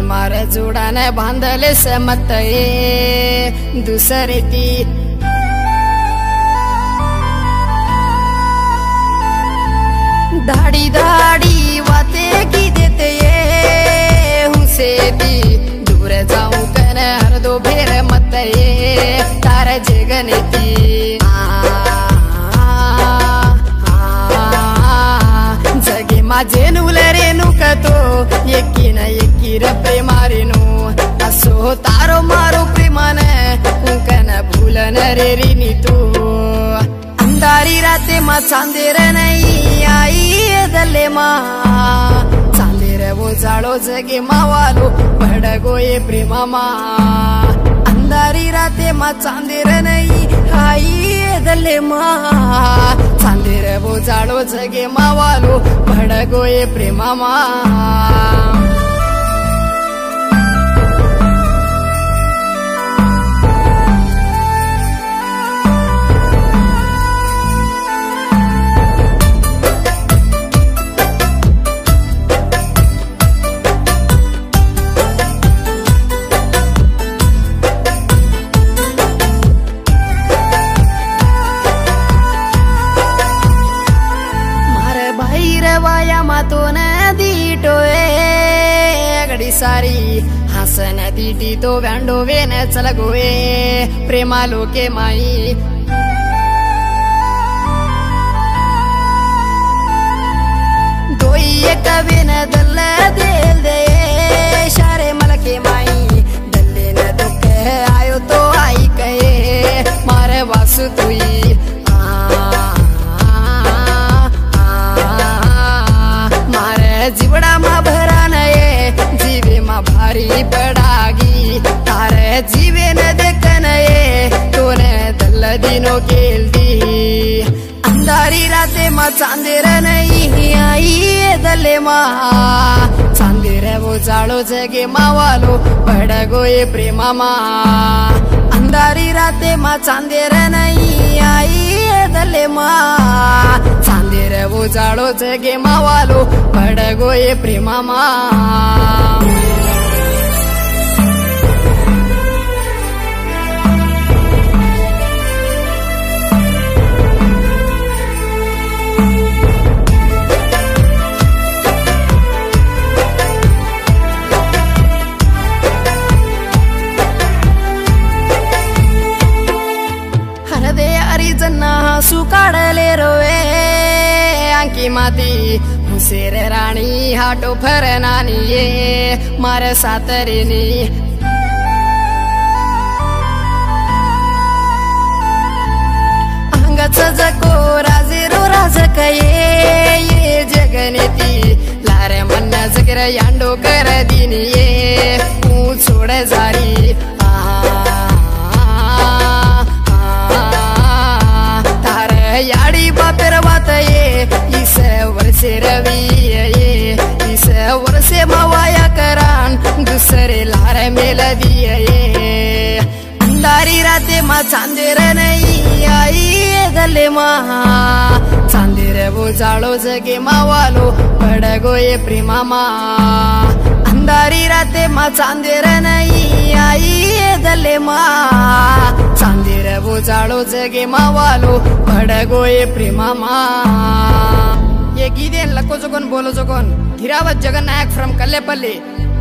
मारे जोडाने बांधले समत ये दुसरे ती धाड़ी धाड़ी वाते की देते ये हुसे दी दूर जाऊं कने हर दो भेर मत ये तारे जगने ती जगे माझे नुलरे नुकतो एकीन एकीर प्रेमारेनु असो तारो मारो प्रेमाने कुंकन भूलन रे रिनी तू अंधारी राते मा चांदेर नहीं आई दले मा चांदेर वो जाळो जगे मावालो भडगो ये प्रेमा मा अंधारी राते मा चांदेर नहीं आई दले मा चांदेर वो जाळो जगे मावालो भडगो ये प्रेमा मा तो नदी टोए गडी सारी हस नदी टी तो व्यांडो वेन चल गोए प्रेमा लोके माई दोई एक वेन दल देल दे शारे मलके माई दल्ले न दुखे आयो तो आई कहे मारे वासु तुई जीवड़ा मा भरा नये जीवे मा भारी पड़ागी तारे जीवे न देख नये तोने दल दिनों केल दी अंधारी राते मा चांदेर नहीं आई दले मा चांदेर वो जाळो जगे मावालो भडगो ये प्रेमा मा अंधारी राते मा चांदेर नहीं आई दले मा चांदेर वो जाळो जगे मावालो भडगो ये प्रेमा मा सुकाडले रोवे आंकी माती हुसेर राणी हाटो फर नानी ये मारे सातरेनी अंगच जको राजेरो राजक ये जगनेती लारे मन जगर यांडो कर दिनी ये तू छोड़ जारी याडी बापेर बात ये इस वर्षे रवि ये इस वर्षे मवाया करान दूसरे लार मेल दिए ये अंधारी राते मा चांदेर नहीं आई दले मा चांदेर वो जाळो जगे मावालो भडगो ये प्रेमा मा अंधारी राते मा चांदेर नहीं आई दले मा चांदेर वो जाळो जगे मावालो भडगो ये प्रेमा मा ये गीते लको जोगन बोलो जोगन धीरावत जगन्नायक फ्रॉम कल्लेपल्ली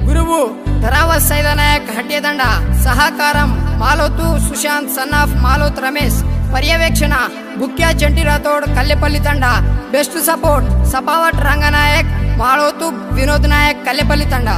गुरुवु धरावत सैदनायक हट्टेदंडा सहकारम मालोतु सुशांत सन ऑफ मालोत रमेश पर्यवेक्षण बुक्या चंटी राठोड कल्लेपल्ली तंडा बेस्ट सपोर्ट सपावट रंगनायक मालोतु विनोद नायक कल्लेपल्ली तंडा।